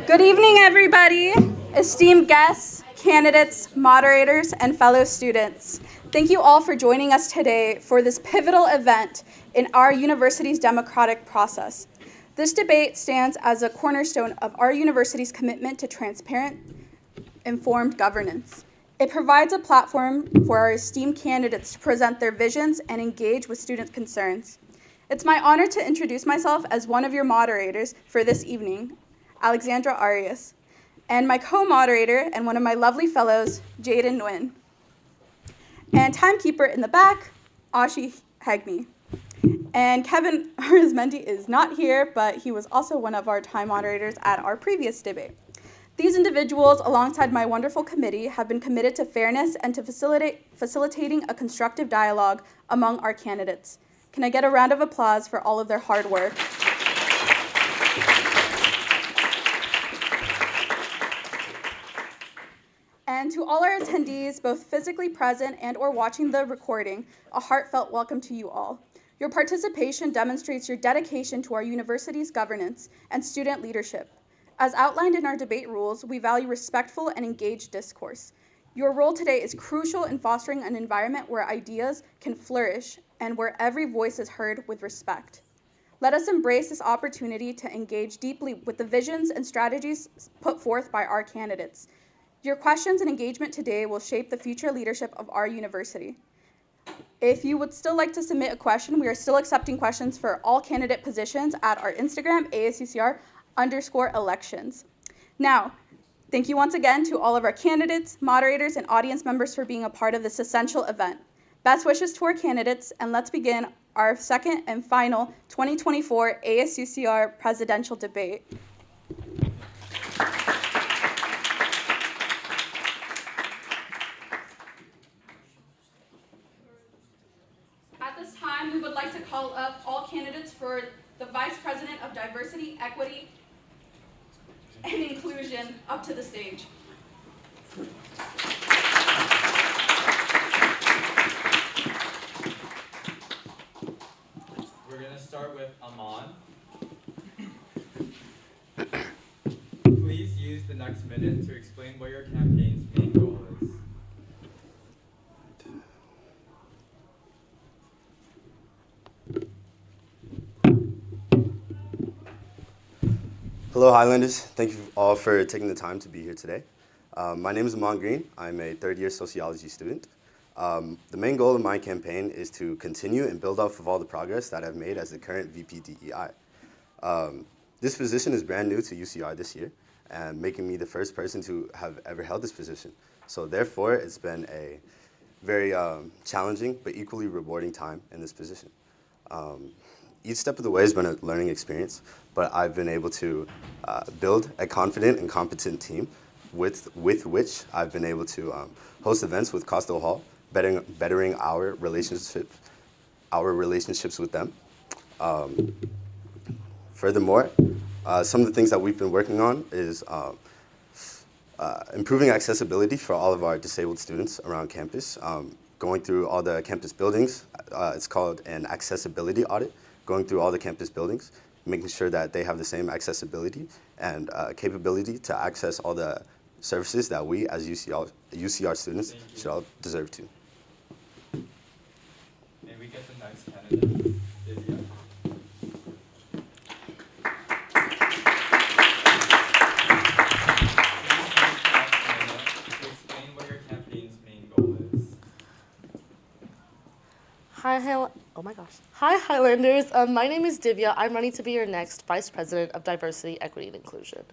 Good evening, everybody, esteemed guests, candidates, moderators, and fellow students. Thank you all for joining us today for this pivotal event in our university's democratic process. This debate stands as a cornerstone of our university's commitment to transparent, informed governance. It provides a platform for our esteemed candidates to present their visions and engage with student concerns. It's my honor to introduce myself as one of your moderators for this evening, Alexandra Arias, and my co-moderator and one of my lovely fellows, Jaden Nguyen. And timekeeper in the back, Ashi Hagmi. And Kevin Arizmendi is not here, but he was also one of our time moderators at our previous debate. These individuals, alongside my wonderful committee, have been committed to fairness and to facilitating a constructive dialogue among our candidates. Can I get a round of applause for all of their hard work? And to all our attendees, both physically present and or watching the recording, a heartfelt welcome to you all. Your participation demonstrates your dedication to our university's governance and student leadership. As outlined in our debate rules, we value respectful and engaged discourse. Your role today is crucial in fostering an environment where ideas can flourish and where every voice is heard with respect. Let us embrace this opportunity to engage deeply with the visions and strategies put forth by our candidates. Your questions and engagement today will shape the future leadership of our university. If you would still like to submit a question, we are still accepting questions for all candidate positions at our Instagram, ASUCR_elections. Now, thank you once again to all of our candidates, moderators, and audience members for being a part of this essential event. Best wishes to our candidates, and let's begin our second and final 2024 ASUCR presidential debate. At this time, we would like to call up all candidates for the Vice President of Diversity, Equity, and Inclusion up to the stage. We're going to start with Aman. Please use the next minute to explain what your campaign's main goal is. Hello, Highlanders. Thank you all for taking the time to be here today. My name is Aman Green. I'm a third-year sociology student. The main goal of my campaign is to continue and build off of all the progress that I've made as the current VP DEI. This position is brand new to UCR this year, and making me the first person to have ever held this position. So therefore, it's been a very challenging but equally rewarding time in this position. Each step of the way has been a learning experience, but I've been able to build a confident and competent team with which I've been able to host events with Costo Hall, bettering our relationships with them. Furthermore, some of the things that we've been working on is improving accessibility for all of our disabled students around campus, going through all the campus buildings. It's called an accessibility audit, going through all the campus buildings, making sure that they have the same accessibility and capability to access all the services that we as UCR students should all deserve to. May we get the next candidate, Divya? To explain what your campaign's main goal is. Hi, Highlanders. My name is Divya. I'm running to be your next Vice President of Diversity, Equity, and Inclusion.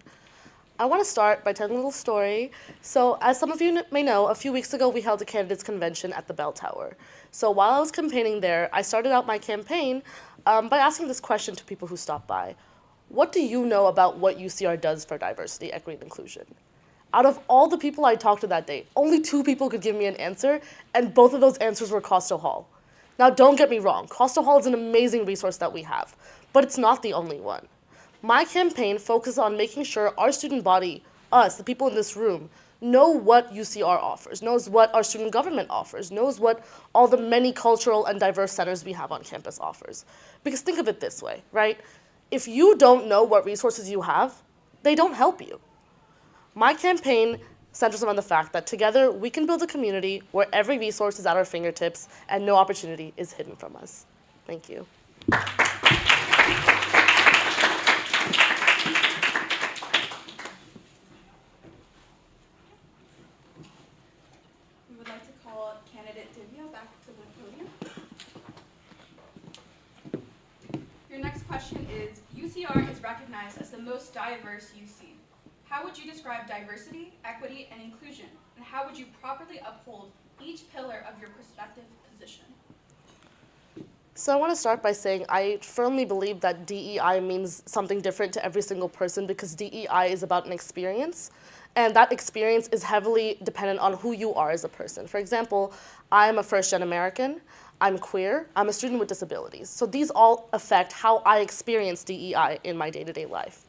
I want to start by telling a little story. So, as some of you may know, a few weeks ago we held a candidates convention at the Bell Tower. So while I was campaigning there, I started out my campaign by asking this question to people who stopped by. What do you know about what UCR does for diversity, equity, and inclusion? Out of all the people I talked to that day, only 2 people could give me an answer, and both of those answers were Costo Hall. Now, don't get me wrong, Costo Hall is an amazing resource that we have, but it's not the only one. My campaign focuses on making sure our student body, us, the people in this room, know what UCR offers, knows what our student government offers, knows what all the many cultural and diverse centers we have on campus offers. Because think of it this way, right? If you don't know what resources you have, they don't help you. My campaign centers around the fact that together we can build a community where every resource is at our fingertips and no opportunity is hidden from us. Thank you. We would like to call candidate Divya back to the podium. Your next question is, UCR is recognized as the most diverse UC. How would you describe diversity, equity, and inclusion? And how would you properly uphold each pillar of your prospective position? So I want to start by saying I firmly believe that DEI means something different to every single person because DEI is about an experience, and that experience is heavily dependent on who you are as a person. For example, I'm a first-gen American, I'm queer, I'm a student with disabilities. So these all affect how I experience DEI in my day-to-day life.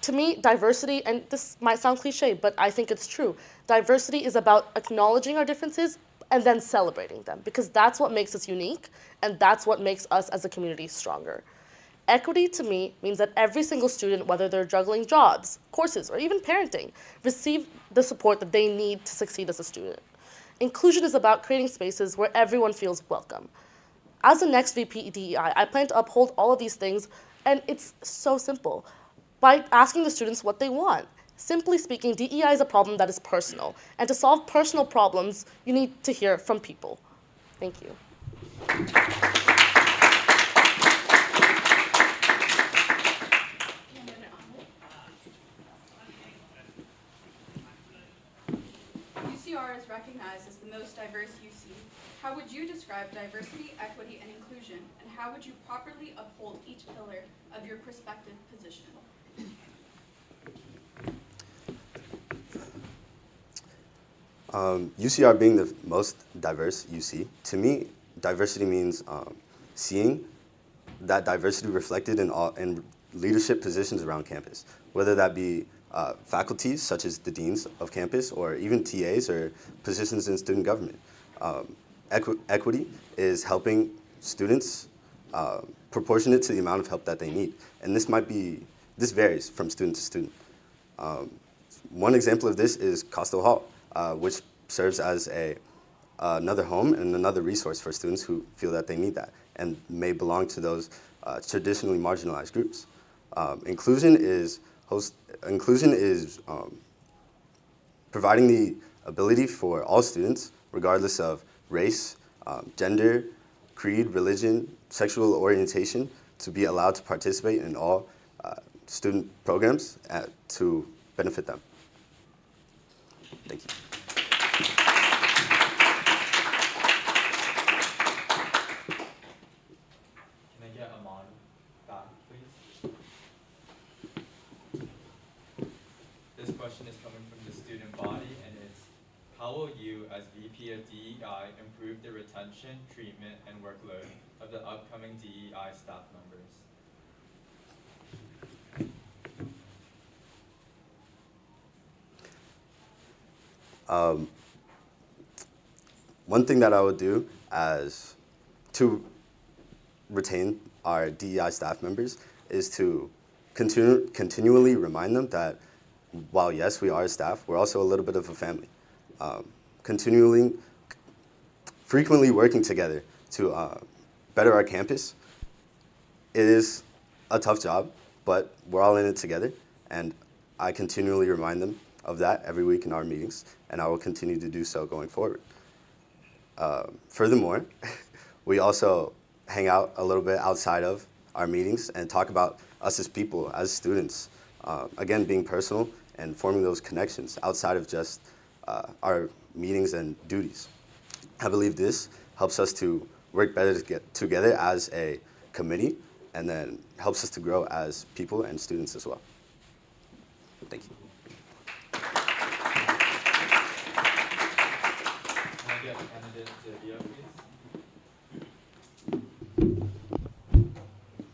To me, diversity, and this might sound cliche, but I think it's true, diversity is about acknowledging our differences and then celebrating them, because that's what makes us unique, and that's what makes us as a community stronger. Equity to me means that every single student, whether they're juggling jobs, courses, or even parenting, receive the support that they need to succeed as a student. Inclusion is about creating spaces where everyone feels welcome. As the next VP DEI, I plan to uphold all of these things, and it's so simple. By asking the students what they want. Simply speaking, DEI is a problem that is personal, and to solve personal problems, you need to hear from people. Thank you. UCR is recognized as the most diverse UC. How would you describe diversity, equity, and inclusion? And how would you properly uphold each pillar of your prospective position? UCR being the most diverse UC, to me, diversity means seeing that diversity reflected in leadership positions around campus, whether that be faculties such as the deans of campus or even TAs or positions in student government. Equity is helping students proportionate to the amount of help that they need, and this varies from student to student. One example of this is Costello Hall, which serves as another home and another resource for students who feel that they need that and may belong to those traditionally marginalized groups. Inclusion is providing the ability for all students, regardless of race, gender, creed, religion, sexual orientation, to be allowed to participate in all student programs to benefit them. Thank you. Can I get Amon back, please? This question is coming from the student body, and it's, how will you, as VP of DEI, improve the retention, treatment, and workload of the upcoming DEI staff members? One thing that I would do to retain our DEI staff members is to continually remind them that while yes, we are a staff, we're also a little bit of a family. Frequently working together to better our campus. It is a tough job, but we're all in it together, and I continually remind them of that every week in our meetings, and I will continue to do so going forward. Furthermore, we also hang out a little bit outside of our meetings and talk about us as people, as students. Again, being personal and forming those connections outside of just our meetings and duties. I believe this helps us to work better together as a committee, and then helps us to grow as people and students as well. Thank you. Can I get candidate Divya, please?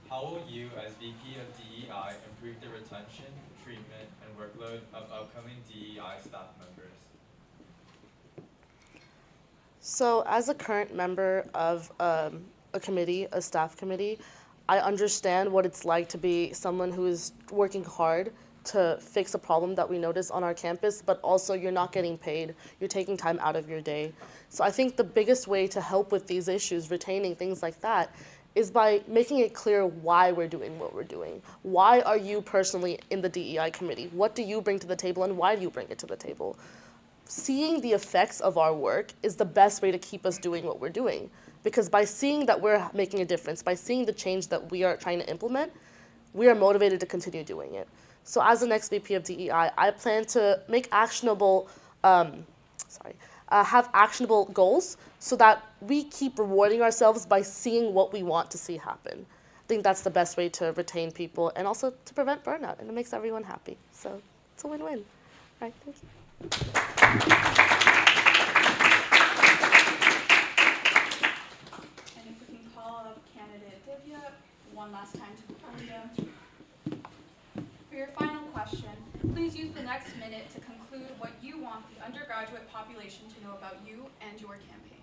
How will you, as VP of DEI, improve the retention, treatment, and workload of upcoming DEI staff members? So as a current member of a committee, a staff committee, I understand what it's like to be someone who is working hard to fix a problem that we notice on our campus, but also you're not getting paid. You're taking time out of your day. So I think the biggest way to help with these issues, retaining things like that, is by making it clear why we're doing what we're doing. Why are you personally in the DEI committee? What do you bring to the table and why do you bring it to the table? Seeing the effects of our work is the best way to keep us doing what we're doing. Because by seeing that we're making a difference, by seeing the change that we are trying to implement, we are motivated to continue doing it. So as the next VP of DEI, I plan to make actionable, have actionable goals so that we keep rewarding ourselves by seeing what we want to see happen. I think that's the best way to retain people and also to prevent burnout, and it makes everyone happy. So it's a win-win. All right, thank you. And if we can call up candidate Divya one last time to the podium. For your final question, please use the next minute to conclude what you want the undergraduate population to know about you and your campaign.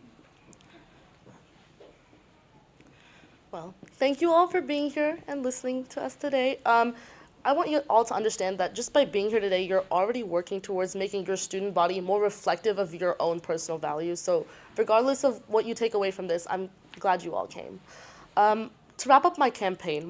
Well, thank you all for being here and listening to us today. I want you all to understand that just by being here today, you're already working towards making your student body more reflective of your own personal values. So regardless of what you take away from this, I'm glad you all came. To wrap up my campaign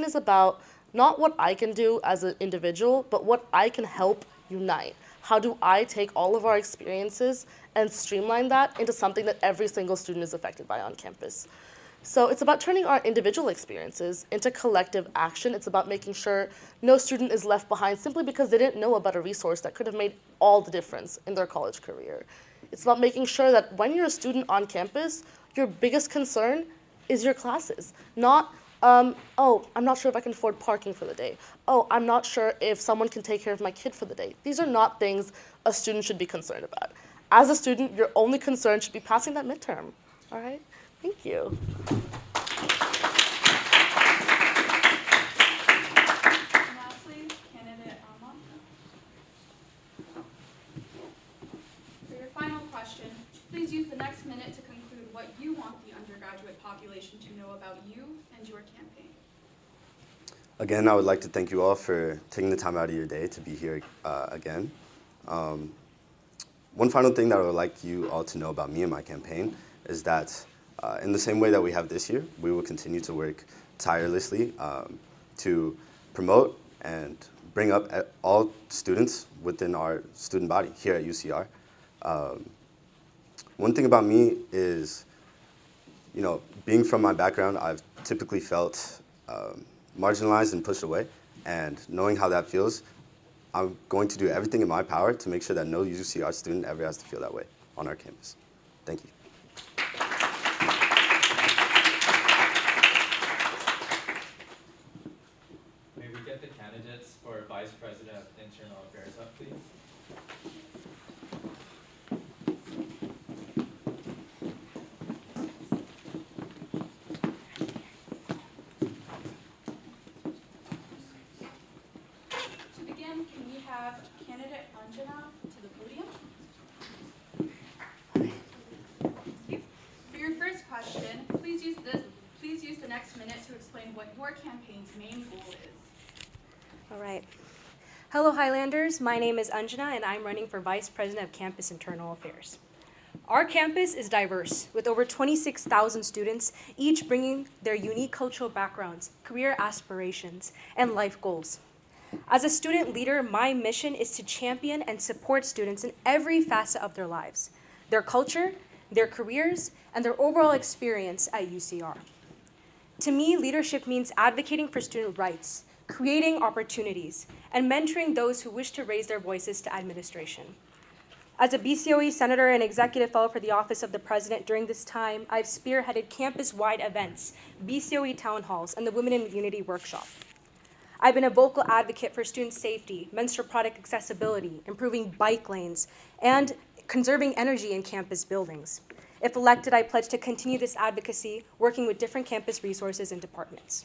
is about not what I can do as an individual, but what I can help unite. How do I take all of our experiences and streamline that into something that every single student is affected by on campus? So it's about turning our individual experiences into collective action. It's about making sure no student is left behind simply because they didn't know about a resource that could have made all the difference in their college career. It's about making sure that when you're a student on campus, your biggest concern is your classes, not, oh, I'm not sure if I can afford parking for the day. Oh, I'm not sure if someone can take care of my kid for the day. These are not things a student should be concerned about. As a student, your only concern should be passing that midterm, all right? Thank you. And lastly, candidate Monica. For your final question, please use the next minute to conclude what you want the undergraduate population to know about you and your campaign. Again, I would like to thank you all for taking the time out of your day to be here again. One final thing that I would like you all to know about me and my campaign is that in the same way that we have this year, we will continue to work tirelessly to promote and bring up all students within our student body here at UCR. One thing about me is, being from my background, I've typically felt marginalized and pushed away, and knowing how that feels, I'm going to do everything in my power to make sure that no UCR student ever has to feel that way on our campus. Thank you. May we get the candidates for Vice President of Internal Affairs up, please? To begin, can we have candidate Anjana to the podium? For your first question, please use the next minute to explain what your campaign's main goal is. All right. Hello, Highlanders. My name is Anjana, and I'm running for Vice President of Campus Internal Affairs. Our campus is diverse, with over 26,000 students, each bringing their unique cultural backgrounds, career aspirations, and life goals. As a student leader, my mission is to champion and support students in every facet of their lives, their culture, their careers, and their overall experience at UCR. To me, leadership means advocating for student rights, creating opportunities, and mentoring those who wish to raise their voices to administration. As a BCOE Senator and Executive Fellow for the Office of the President during this time, I've spearheaded campus-wide events, BCOE town halls, and the Women in Unity workshop. I've been a vocal advocate for student safety, menstrual product accessibility, improving bike lanes, and conserving energy in campus buildings. If elected, I pledge to continue this advocacy, working with different campus resources and departments.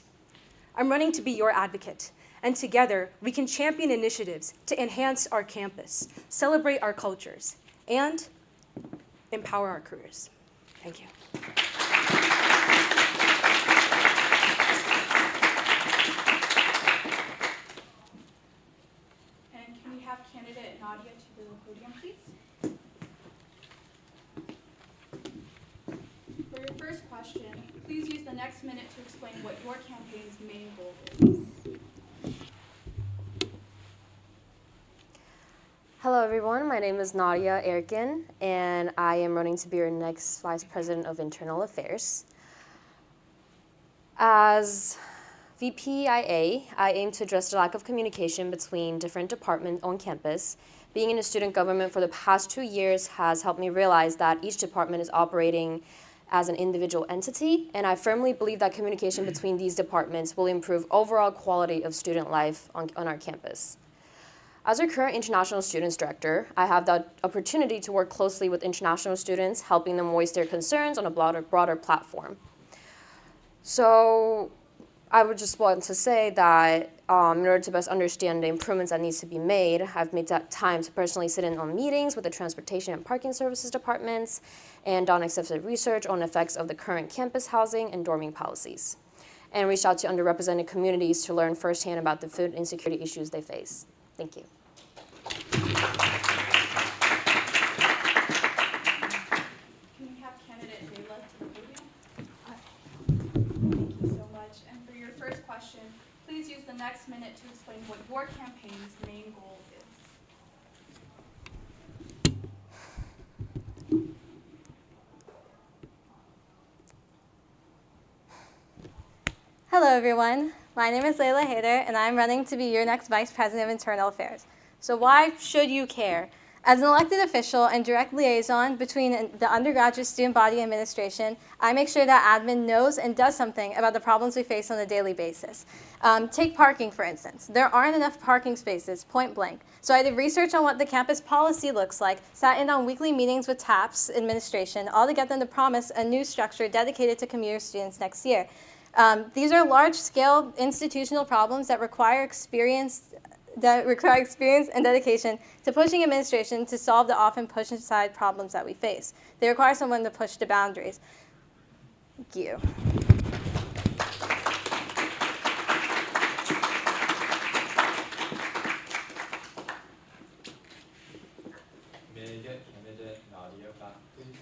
I'm running to be your advocate, and together we can champion initiatives to enhance our campus, celebrate our cultures, and empower our careers. Thank you. candidate Nadia to the podium, please? For your first question, please use the next minute to explain what your campaign's main goal is. Hello everyone, my name is Nadia Erkin, and I am running to be your next Vice President of Internal Affairs. As VPIA, I aim to address the lack of communication between different departments on campus. Being in the student government for the past 2 years has helped me realize that each department is operating as an individual entity, and I firmly believe that communication between these departments will improve overall quality of student life on our campus. As our current International Students Director, I have the opportunity to work closely with international students, helping them voice their concerns on a broader platform. So I would just want to say that in order to best understand the improvements that needs to be made, I've made that time to personally sit in on meetings with the Transportation and Parking Services departments and done extensive research on effects of the current campus housing and dorming policies, and reached out to underrepresented communities to learn firsthand about the food insecurity issues they face. Thank you. Can we have candidate Layla to the podium? Thank you so much. And for your first question, please use the next minute to explain what your campaign's main goal is. Hello everyone, my name is Layla Hayder and I'm running to be your next Vice President of Internal Affairs. So why should you care? As an elected official and direct liaison between the undergraduate student body administration, I make sure that admin knows and does something about the problems we face on a daily basis. Take parking, for instance. There aren't enough parking spaces, point blank. So I did research on what the campus policy looks like, sat in on weekly meetings with TAPS administration, all to get them to promise a new structure dedicated to commuter students next year. These are large-scale institutional problems that require experience and dedication to pushing administration to solve the often push-aside problems that we face. They require someone to push the boundaries. Thank you. May I get candidate Nadia back, please?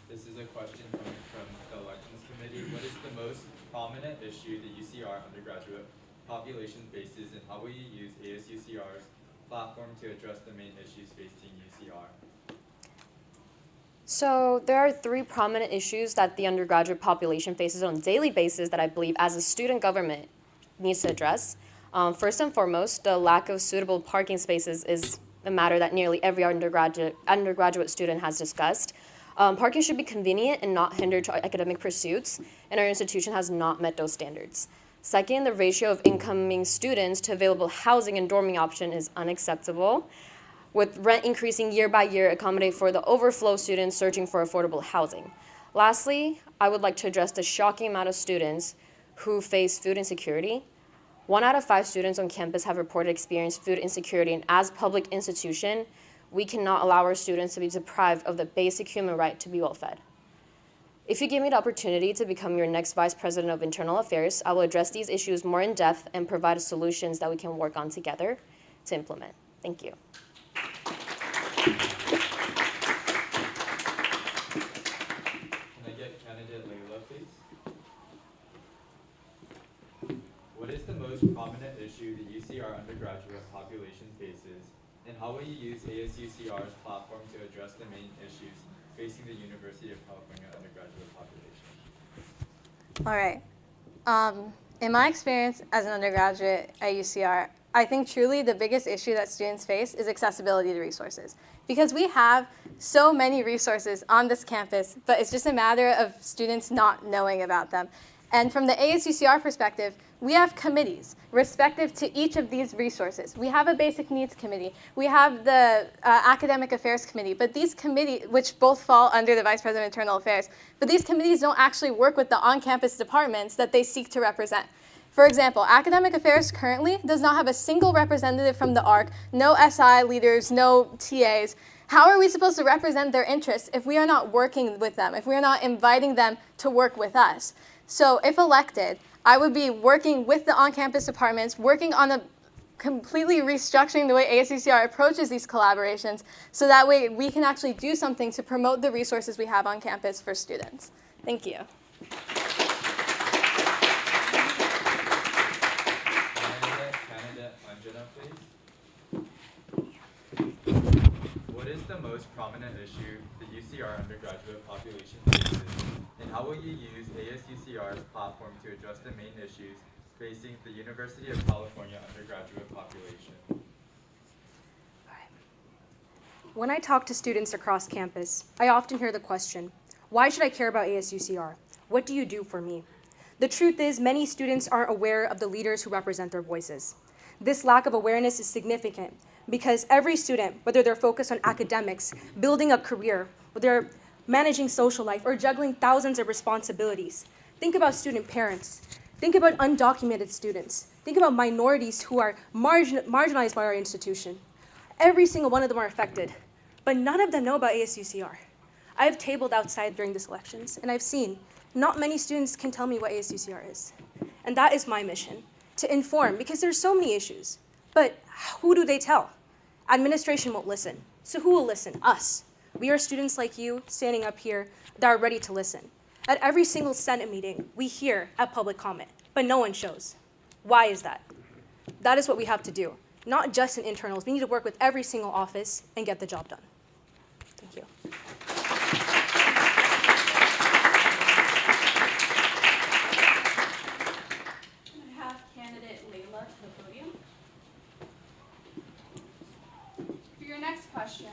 This is a question coming from the Elections Committee. What is the most prominent issue the UCR undergraduate population faces, and how will you use ASUCR's platform to address the main issues facing UCR? So there are 3 prominent issues that the undergraduate population faces on a daily basis that I believe as a student government needs to address. First and foremost, the lack of suitable parking spaces is a matter that nearly every undergraduate student has discussed. Parking should be convenient and not hinder to academic pursuits, and our institution has not met those standards. Second, the ratio of incoming students to available housing and dorming option is unacceptable, with rent increasing year by year accommodate for the overflow students searching for affordable housing. Lastly, I would like to address the shocking amount of students who face food insecurity. 1 out of 5 students on campus have reported experiencing food insecurity, and as public institution, we cannot allow our students to be deprived of the basic human right to be well fed. If you give me the opportunity to become your next Vice President of Internal Affairs, I will address these issues more in depth and provide solutions that we can work on together to implement. Thank you. Can I get candidate Layla, please? What is the most prominent issue the UCR undergraduate population faces, and how will you use ASUCR's platform to address the main issues facing the University of California undergraduate population? All right. In my experience as an undergraduate at UCR, I think truly the biggest issue that students face is accessibility to resources. Because we have so many resources on this campus, but it's just a matter of students not knowing about them. And from the ASUCR perspective, we have committees respective to each of these resources. We have a basic needs committee. We have the academic affairs committee, but these committees, which both fall under the Vice President of Internal Affairs, but these committees don't actually work with the on-campus departments that they seek to represent. For example, academic affairs currently does not have a single representative from the ARC, no SI leaders, no TAs. How are we supposed to represent their interests if we are not working with them, if we are not inviting them to work with us? So if elected, I would be working with the on-campus departments, working on a completely restructuring the way ASUCR approaches these collaborations so that way we can actually do something to promote the resources we have on campus for students. Thank you. Candidate Anjana, please. What is the most prominent issue the UCR undergraduate population faces, and how will you use ASUCR's platform to address the main issues facing the University of California undergraduate population? When I talk to students across campus, I often hear the question, why should I care about ASUCR? What do you do for me? The truth is, many students aren't aware of the leaders who represent their voices. This lack of awareness is significant because every student, whether they're focused on academics, building a career, whether they're managing social life, or juggling thousands of responsibilities, think about student parents. Think about undocumented students. Think about minorities who are marginalized by our institution. Every single one of them are affected, but none of them know about ASUCR. I've tabled outside during these elections, and I've seen not many students can tell me what ASUCR is. And that is my mission, to inform, because there's so many issues. But who do they tell? Administration won't listen. So who will listen? Us. We are students like you standing up here that are ready to listen. At every single Senate meeting, we hear a public comment, but no one shows. Why is that? That is what we have to do. Not just in internals. We need to work with every single office and get the job done. Thank you. I have candidate Layla to the podium. For your next question,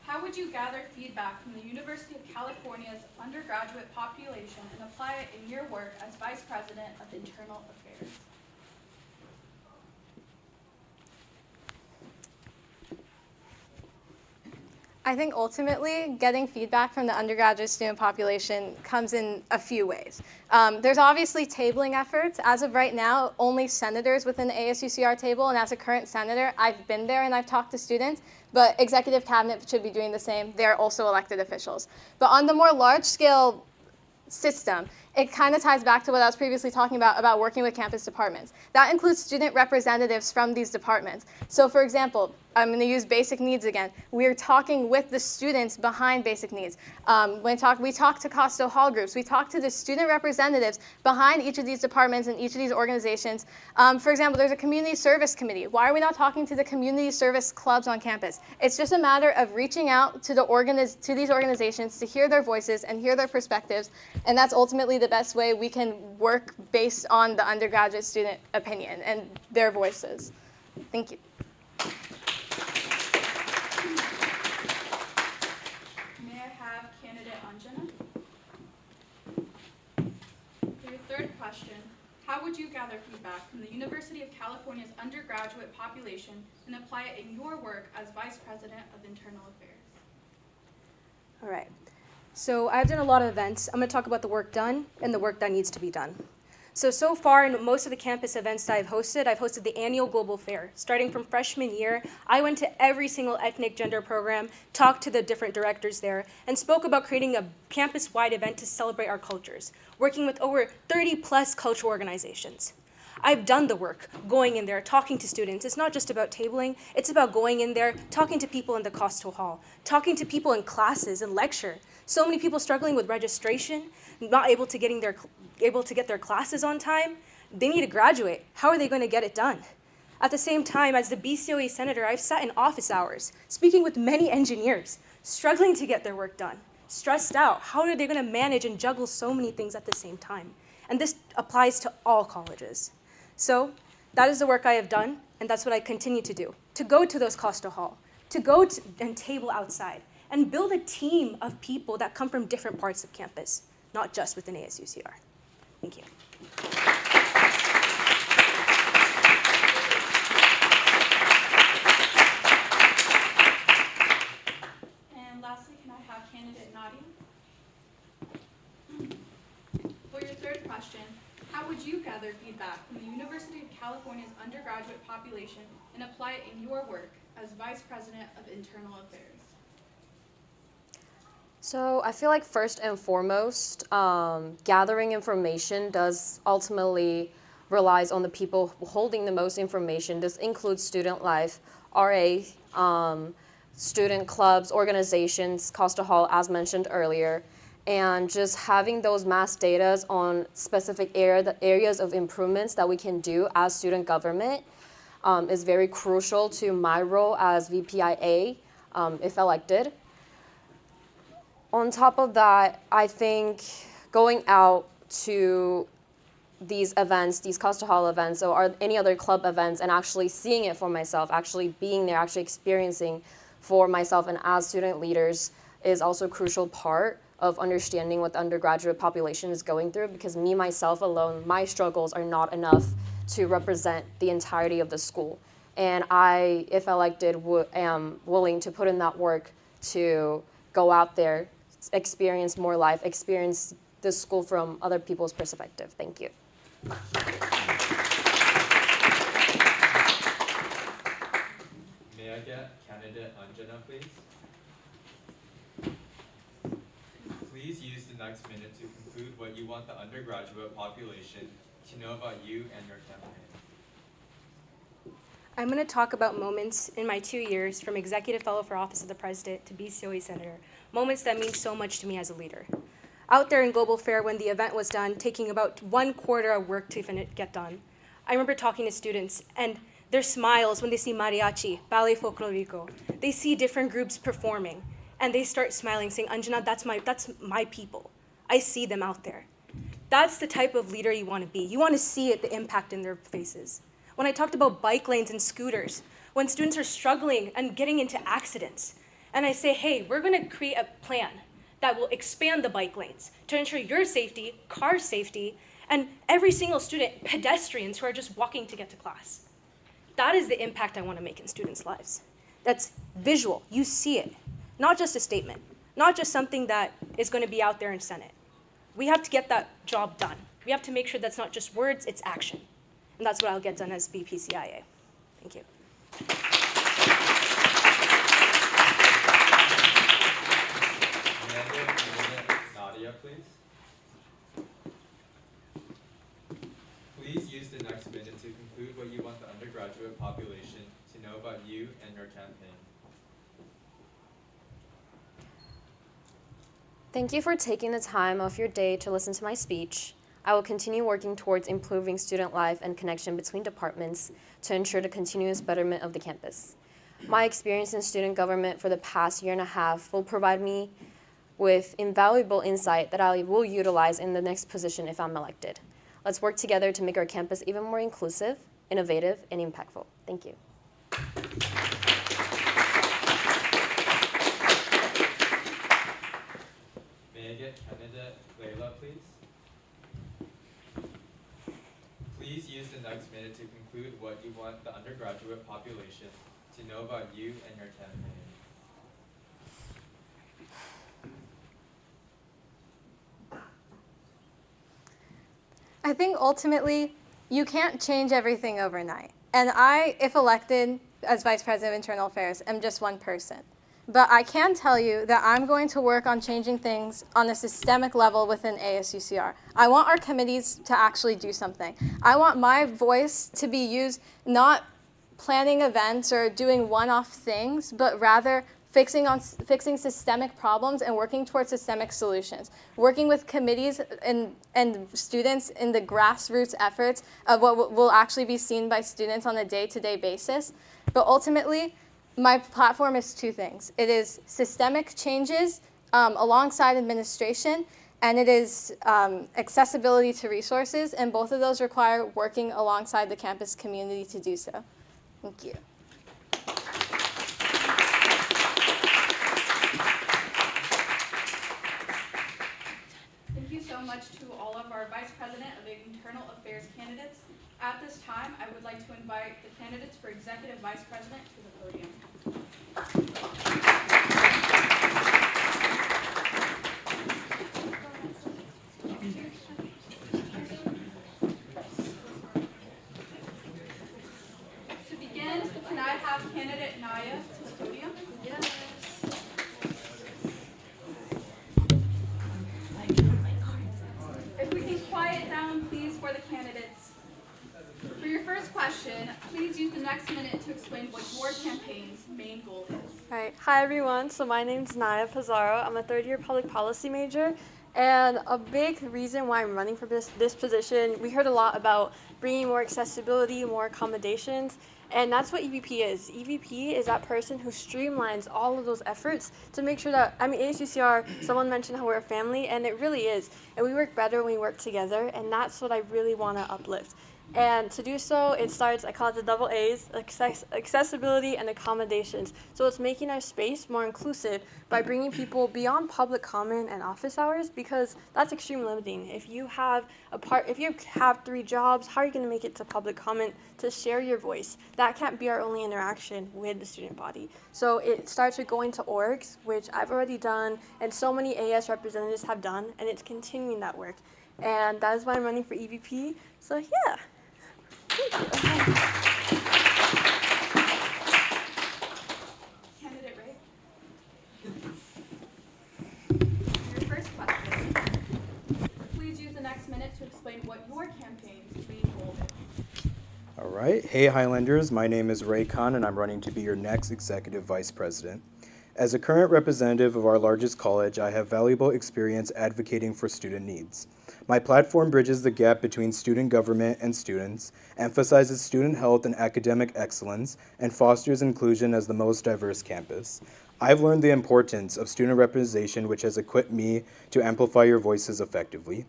how would you gather feedback from the University of California's undergraduate population and apply it in your work as Vice President of Internal Affairs? I think ultimately getting feedback from the undergraduate student population comes in a few ways. There's obviously tabling efforts. As of right now, only senators within the ASUCR table, and as a current senator, I've been there and I've talked to students, but executive cabinet should be doing the same. They're also elected officials. But on the more large-scale system, it kind of ties back to what I was previously talking about working with campus departments. That includes student representatives from these departments. So for example, I'm going to use basic needs again. We're talking with the students behind basic needs. We talk to Costo Hall groups. We talk to the student representatives behind each of these departments and each of these organizations. For example, there's a community service committee. Why are we not talking to the community service clubs on campus? It's just a matter of reaching out to these organizations to hear their voices and hear their perspectives, and that's ultimately the best way we can work based on the undergraduate student opinion and their voices. Thank you. May I have candidate Anjana? For your third question, how would you gather feedback from the University of California's undergraduate population and apply it in your work as Vice President of Internal Affairs? All right. So I've done a lot of events. I'm going to talk about the work done and the work that needs to be done. So far in most of the campus events that I've hosted the annual Global Fair. Starting from freshman year, I went to every single ethnic gender program, talked to the different directors there, and spoke about creating a campus-wide event to celebrate our cultures, working with over 30 plus cultural organizations. I've done the work, going in there, talking to students. It's not just about tabling, it's about going in there, talking to people in the Costo Hall, talking to people in classes and lecture. So many people struggling with registration, not able to get their classes on time. They need to graduate. How are they going to get it done? At the same time, as the BCOA senator, I've sat in office hours, speaking with many engineers, struggling to get their work done, stressed out. How are they going to manage and juggle so many things at the same time? And this applies to all colleges. So that is the work I have done, and that's what I continue to do. To go to those Costo Hall, to go and table outside, and build a team of people that come from different parts of campus, not just within ASUCR. Thank you. And lastly, can I have candidate Nadia? For your third question, how would you gather feedback from the University of California's undergraduate population and apply it in your work as Vice President of Internal Affairs? So I feel like first and foremost, gathering information does ultimately relies on the people holding the most information. This includes student life, RA, student clubs, organizations, Costa Hall, as mentioned earlier, and just having those mass data on specific areas of improvements that we can do as student government is very crucial to my role as VPIA, if elected. On top of that, I think going out to these events, these Costa Hall events, or any other club events, and actually seeing it for myself, actually being there, actually experiencing for myself and as student leaders is also a crucial part of understanding what the undergraduate population is going through, because me, myself alone, my struggles are not enough to represent the entirety of the school. And I, if elected, am willing to put in that work to go out there, experience more life, experience the school from other people's perspective. Thank you. May I get candidate Anjana, please? Please use the next minute to conclude what you want the undergraduate population to know about you and your campaign. I'm going to talk about moments in my 2 years from Executive Fellow for Office of the President to BCOE Senator, moments that mean so much to me as a leader. Out there in Global Fair, when the event was done, taking about 1/4 of work to get done, I remember talking to students and their smiles when they see mariachi, ballet folklorico. They see different groups performing, and they start smiling, saying, Anjana, that's my people. I see them out there. That's the type of leader you want to be. You want to see the impact in their faces. When I talked about bike lanes and scooters, when students are struggling and getting into accidents, and I say, hey, we're going to create a plan that will expand the bike lanes to ensure your safety, car safety, and every single student, pedestrians who are just walking to get to class. That is the impact I want to make in students' lives. That's visual. You see it. Not just a statement. Not just something that is going to be out there in Senate. We have to get that job done. We have to make sure that's not just words, it's action. And that's what I'll get done as BPCIA. Thank you. Nadia, please. Please use the next minute to conclude what you want the undergraduate population to know about you and your campaign. Thank you for taking the time off your day to listen to my speech. I will continue working towards improving student life and connection between departments to ensure the continuous betterment of the campus. My experience in student government for the past 1.5 years will provide me with invaluable insight that I will utilize in the next position if I'm elected. Let's work together to make our campus even more inclusive, innovative, and impactful. Thank you. May I get candidate Layla, please? Please use the next minute to conclude what you want the undergraduate population to know about you and your campaign. I think ultimately you can't change everything overnight. And I, if elected as Vice President of Internal Affairs, am just one person. But I can tell you that I'm going to work on changing things on a systemic level within ASUCR. I want our committees to actually do something. I want my voice to be used not planning events or doing one-off things, but rather fixing systemic problems and working towards systemic solutions. Working with committees and students in the grassroots efforts of what will actually be seen by students on a day-to-day basis. But ultimately, my platform is two things. It is systemic changes alongside administration, and it is accessibility to resources, and both of those require working alongside the campus community to do so. Thank you. Thank you so much to all of our Vice President of Internal Affairs candidates. At this time, I would like to invite the candidates for Executive Vice President to the podium. To begin, can I have candidate Naya to the podium? Yes. Please use the next minute to explain what your campaign's main goal is. All right. Hi, everyone. So my name's Naya Pizarro. I'm a third-year public policy major. And a big reason why I'm running for this position, we heard a lot about bringing more accessibility, more accommodations, and that's what EVP is. EVP is that person who streamlines all of those efforts to make sure that, ASUCR, someone mentioned how we're a family, and it really is. And we work better when we work together, and that's what I really want to uplift. And to do so, it starts, I call it the double A's, accessibility and accommodations. So it's making our space more inclusive by bringing people beyond public comment and office hours, because that's extremely limiting. If you have 3 jobs, how are you going to make it to public comment to share your voice? That can't be our only interaction with the student body. So it starts with going to orgs, which I've already done, and so many AS representatives have done, and it's continuing that work. And that is why I'm running for EVP. So yeah. Candidate Ray. Your first question. Please use the next minute to explain what your campaign's main goal is. All right. Hey, Highlanders. My name is Ray Khan, and I'm running to be your next Executive Vice President. As a current representative of our largest college, I have valuable experience advocating for student needs. My platform bridges the gap between student government and students, emphasizes student health and academic excellence, and fosters inclusion as the most diverse campus. I've learned the importance of student representation, which has equipped me to amplify your voices effectively.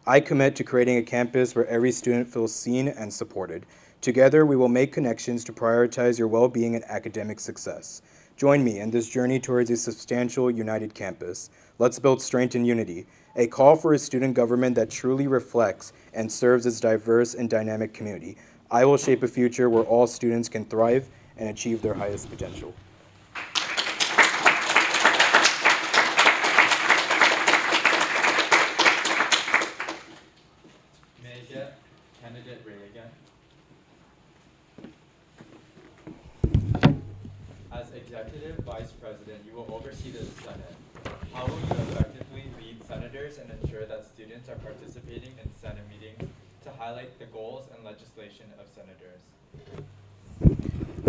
I commit to creating a campus where every student feels seen and supported. Together, we will make connections to prioritize your well-being and academic success. Join me in this journey towards a substantial, united campus. Let's build strength and unity, a call for a student government that truly reflects and serves its diverse and dynamic community. I will shape a future where all students can thrive and achieve their highest potential. May I get candidate Ray again? As Executive Vice President, you will oversee the Senate. How will you effectively lead senators and ensure that students are participating in Senate meetings to highlight the goals and legislation of senators?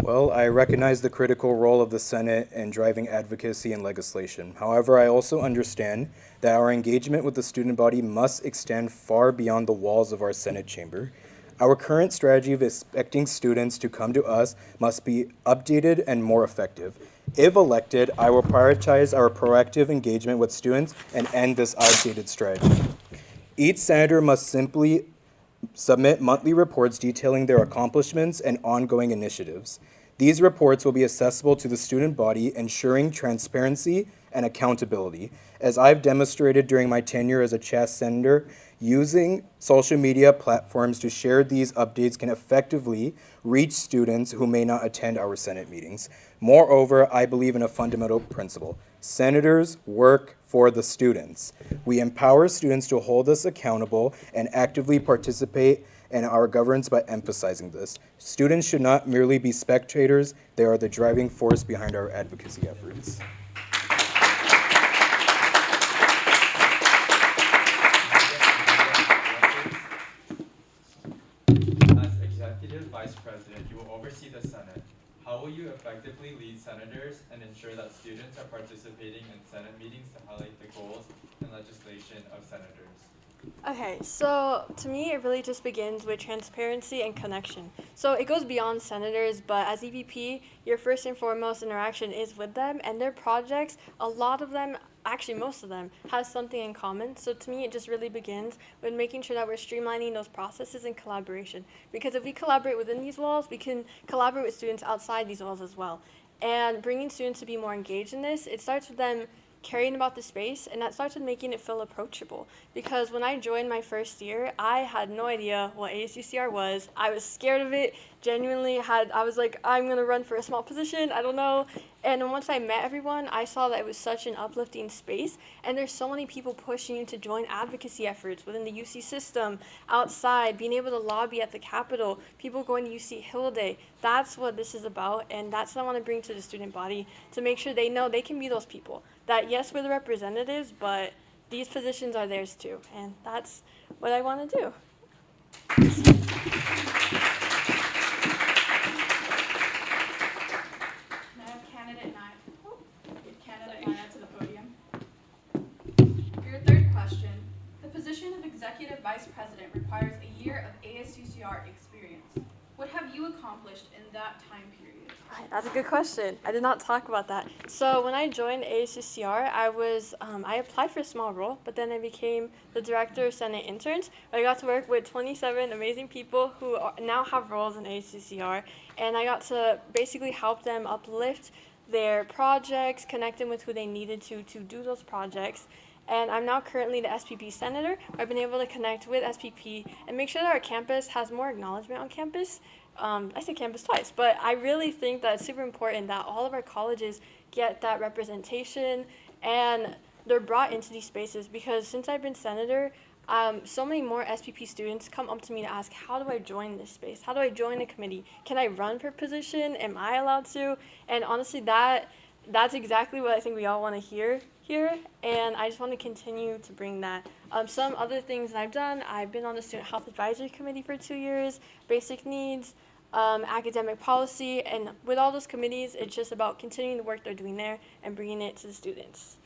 Well, I recognize the critical role of the Senate in driving advocacy and legislation. However, I also understand that our engagement with the student body must extend far beyond the walls of our Senate chamber. Our current strategy of expecting students to come to us must be updated and more effective. If elected, I will prioritize our proactive engagement with students and end this outdated strategy. Each senator must simply submit monthly reports detailing their accomplishments and ongoing initiatives. These reports will be accessible to the student body, ensuring transparency and accountability. As I've demonstrated during my tenure as a CHAS senator, using social media platforms to share these updates can effectively reach students who may not attend our Senate meetings. Moreover, I believe in a fundamental principle. Senators work for the students. We empower students to hold us accountable and actively participate in our governance by emphasizing this. Students should not merely be spectators, they are the driving force behind our advocacy efforts. As Executive Vice President, you will oversee the Senate. How will you effectively lead senators and ensure that students are participating in Senate meetings to highlight the goals and legislation of senators? Okay, so to me, it really just begins with transparency and connection. So it goes beyond senators, but as EVP, your first and foremost interaction is with them, and their projects, a lot of them, actually most of them, has something in common. So to me, it just really begins with making sure that we're streamlining those processes and collaboration. Because if we collaborate within these walls, we can collaborate with students outside these walls as well. And bringing students to be more engaged in this, it starts with them caring about the space, and that starts with making it feel approachable. Because when I joined my first year, I had no idea what ASUCR was. I was scared of it, I was like, I'm going to run for a small position, I don't know. And then once I met everyone, I saw that it was such an uplifting space, and there's so many people pushing you to join advocacy efforts within the UC system, outside, being able to lobby at the Capitol, people going to UC Hill Day. That's what this is about, and that's what I want to bring to the student body, to make sure they know they can be those people. That yes, we're the representatives, but these positions are theirs too, and that's what I want to do. That's a good question. I did not talk about that. So when I joined ASUCR, I applied for a small role, but then I became the director of Senate interns. I got to work with 27 amazing people who now have roles in ASUCR, and I got to basically help them uplift their projects, connect them with who they needed to do those projects. And I'm now currently the SPP senator. I've been able to connect with SPP and make sure that our campus has more acknowledgement on campus. I say campus twice, but I really think that it's super important that all of our colleges get that representation and they're brought into these spaces, because since I've been senator, so many more SPP students come up to me to ask, how do I join this space? How do I join a committee? Can I run for position? Am I allowed to? And honestly, that's exactly what I think we all want to hear here, and I just want to continue to bring that. Some other things that I've done, I've been on the Student Health Advisory Committee for 2 years, basic needs, academic policy, and with all those committees, it's just about continuing the work they're doing there and bringing it to the students.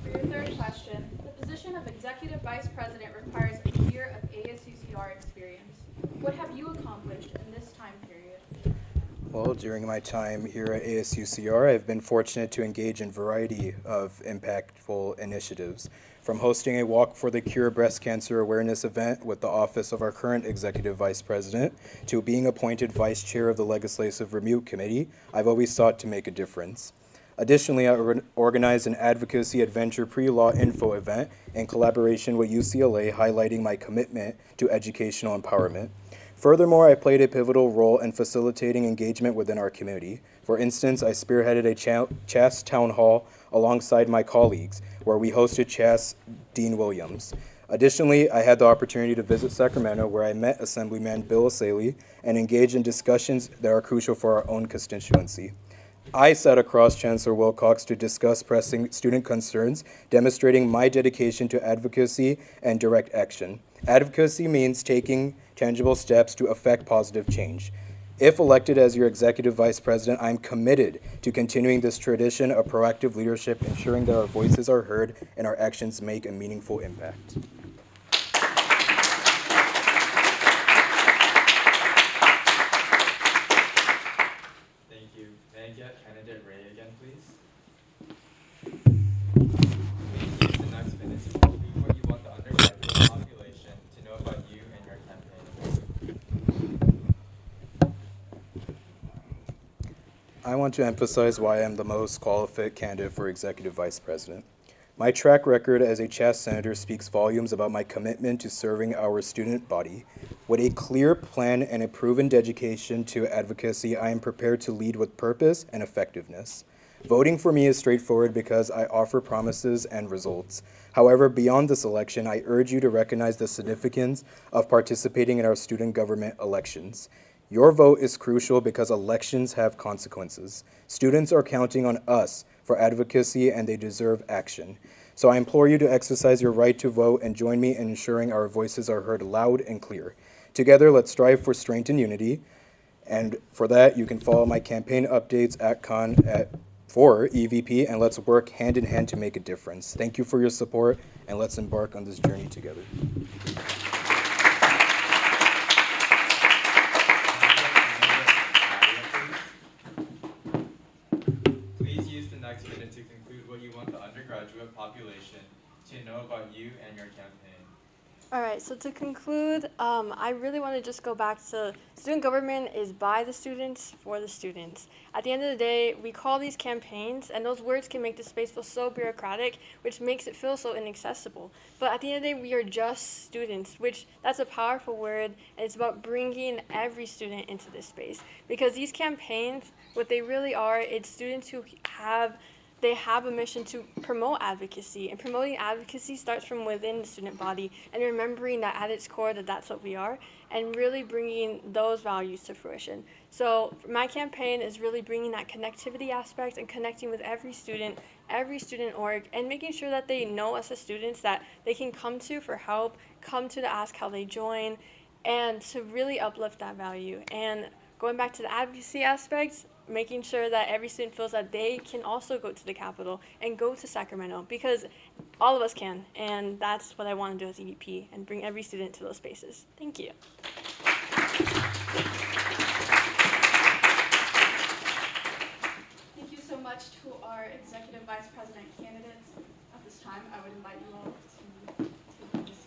For your third question, the position of Executive Vice President requires a year of ASUCR experience. What have you accomplished in this time period? Well, during my time here at ASUCR, I've been fortunate to engage in a variety of impactful initiatives, from hosting a Walk for the Cure breast cancer awareness event with the office of our current Executive Vice President, to being appointed Vice Chair of the Legislative Review Committee. I've always sought to make a difference. Additionally, I organized an advocacy adventure pre-law info event in collaboration with UCLA, highlighting my commitment to educational empowerment. Furthermore, I played a pivotal role in facilitating engagement within our community. For instance, I spearheaded a CHAS town hall alongside my colleagues, where we hosted CHAS Dean Williams. Additionally, I had the opportunity to visit Sacramento, where I met Assemblyman Bill Asaley and engaged in discussions that are crucial for our own constituency. I sat across Chancellor Wilcox to discuss pressing student concerns, demonstrating my dedication to advocacy and direct action. Advocacy means taking tangible steps to affect positive change. If elected as your Executive Vice President, I'm committed to continuing this tradition of proactive leadership, ensuring that our voices are heard and our actions make a meaningful impact. Thank you. May I get candidate Ray again, please? Please use the next minute to conclude what you want the undergraduate population to know about you and your campaign. I want to emphasize why I am the most qualified candidate for Executive Vice President. My track record as a CHAS senator speaks volumes about my commitment to serving our student body. With a clear plan and a proven dedication to advocacy, I am prepared to lead with purpose and effectiveness. Voting for me is straightforward because I offer promises and results. However, beyond this election, I urge you to recognize the significance of participating in our student government elections. Your vote is crucial because elections have consequences. Students are counting on us for advocacy, and they deserve action. So I implore you to exercise your right to vote and join me in ensuring our voices are heard loud and clear. Together, let's strive for strength and unity. And for that, you can follow my campaign updates for EVP, and let's work hand in hand to make a difference. Thank you for your support, and let's embark on this journey together. Please use the next minute to conclude what you want the undergraduate population to know about you and your campaign. All right, so to conclude, I really want to just go back to student government is by the students, for the students. At the end of the day, we call these campaigns, and those words can make the space feel so bureaucratic, which makes it feel so inaccessible. But at the end of the day, we are just students, which that's a powerful word, and it's about bringing every student into this space. Because these campaigns, what they really are, it's students who have a mission to promote advocacy, and promoting advocacy starts from within the student body, and remembering that at its core that that's what we are, and really bringing those values to fruition. So my campaign is really bringing that connectivity aspect and connecting with every student org, and making sure that they know us as students that they can come to for help, come to ask how they join, and to really uplift that value. And going back to the advocacy aspect, making sure that every student feels that they can also go to the Capitol and go to Sacramento, because all of us can, and that's what I want to do as EVP, and bring every student to those spaces. Thank you. Thank you so much to our Executive Vice President candidates. At this time, I would invite you all to take your seats.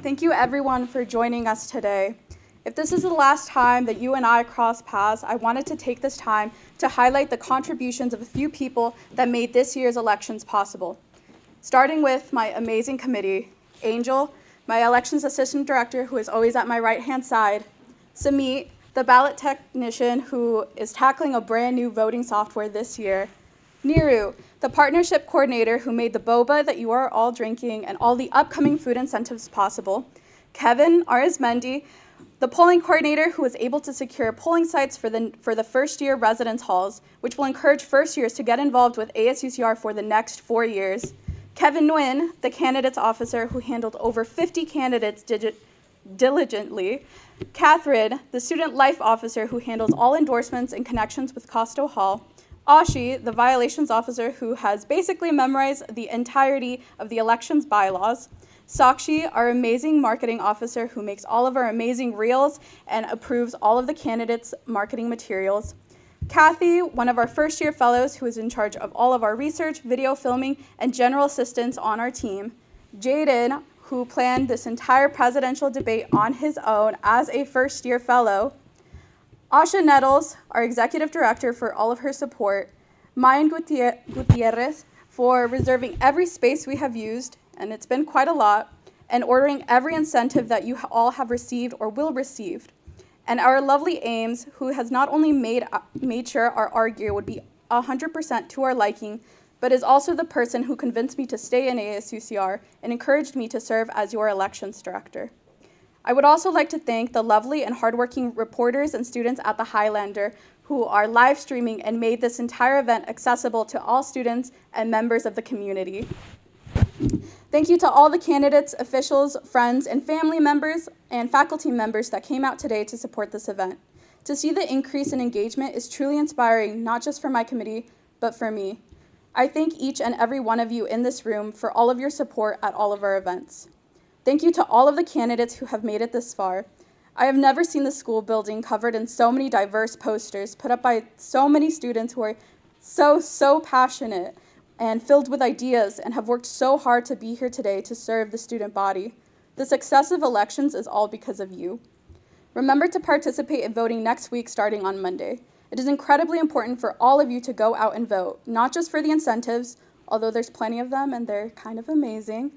Thank you everyone for joining us today. If this is the last time that you and I cross paths, I wanted to take this time to highlight the contributions of a few people that made this year's elections possible. Starting with my amazing committee, Angel, my elections assistant director who is always at my right-hand side, Samit, the ballot technician who is tackling a brand new voting software this year, Niru, the partnership coordinator who made the boba that you are all drinking and all the upcoming food incentives possible, Kevin Arizmendi, the polling coordinator who was able to secure polling sites for the first-year residence halls, which will encourage first-years to get involved with ASUCR for the next 4 years, Kevin Nguyen, the candidates officer who handled over 50 candidates diligently, Catherine, the student life officer who handles all endorsements and connections with Costo Hall, Ashi, the violations officer who has basically memorized the entirety of the elections bylaws, Sakshi, our amazing marketing officer who makes all of our amazing reels and approves all of the candidates' marketing materials, Kathy, one of our first-year fellows who is in charge of all of our research, video filming, and general assistance on our team, Jaden, who planned this entire presidential debate on his own as a first-year fellow, Asha Nettles, our executive director, for all of her support, Mayan Gutierrez for reserving every space we have used, and it's been quite a lot, and ordering every incentive that you all have received or will receive. And our lovely Ames, who has not only made sure our gear would be 100% to our liking, but is also the person who convinced me to stay in ASUCR and encouraged me to serve as your elections director. I would also like to thank the lovely and hardworking reporters and students at the Highlander who are live streaming and made this entire event accessible to all students and members of the community. Thank you to all the candidates, officials, friends, and family members and faculty members that came out today to support this event. To see the increase in engagement is truly inspiring, not just for my committee, but for me. I thank each and every one of you in this room for all of your support at all of our events. Thank you to all of the candidates who have made it this far. I have never seen the school building covered in so many diverse posters put up by so many students who are so passionate and filled with ideas and have worked so hard to be here today to serve the student body. The success of elections is all because of you. Remember to participate in voting next week starting on Monday. It is incredibly important for all of you to go out and vote, not just for the incentives, although there's plenty of them and they're kind of amazing,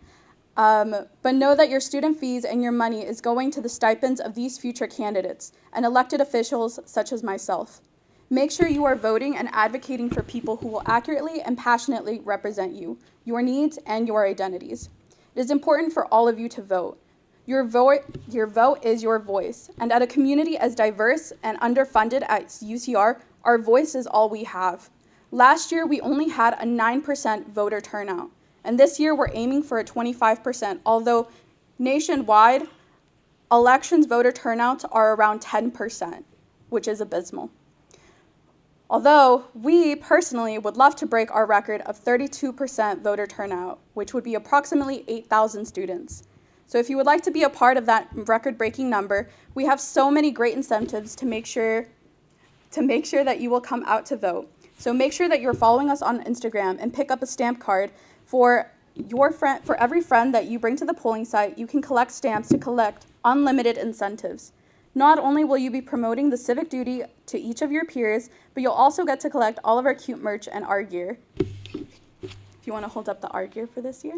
but know that your student fees and your money is going to the stipends of these future candidates and elected officials such as myself. Make sure you are voting and advocating for people who will accurately and passionately represent you, your needs, and your identities. It is important for all of you to vote. Your vote is your voice, and at a community as diverse and underfunded as UCR, our voice is all we have. Last year, we only had a 9% voter turnout, and this year we're aiming for a 25%, although nationwide, elections voter turnouts are around 10%, which is abysmal. Although we personally would love to break our record of 32% voter turnout, which would be approximately 8,000 students. So if you would like to be a part of that record-breaking number, we have so many great incentives to make sure that you will come out to vote. So make sure that you're following us on Instagram and pick up a stamp card for every friend that you bring to the polling site. You can collect stamps to collect unlimited incentives. Not only will you be promoting the civic duty to each of your peers, but you'll also get to collect all of our cute merch and our gear. If you want to hold up the art gear for this year.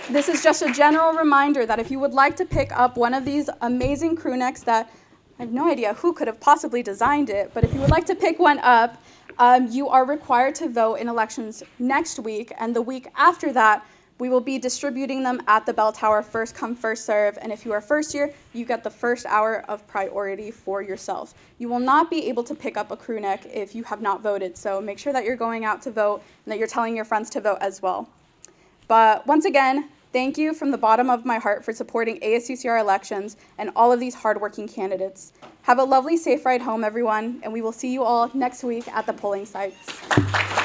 This is just a general reminder that if you would like to pick up one of these amazing crew necks that I have no idea who could have possibly designed it, but if you would like to pick one up, you are required to vote in elections next week, and the week after that, We will be distributing them at the bell tower, first come, first serve, and if you are first year, you get the first hour of priority for yourself. You will not be able to pick up a crew neck if you have not voted, so make sure that you're going out to vote and that you're telling your friends to vote as well. But once again, thank you from the bottom of my heart for supporting ASUCR elections and all of these hardworking candidates. Have a lovely, safe ride home, everyone, and we will see you all next week at the polling sites.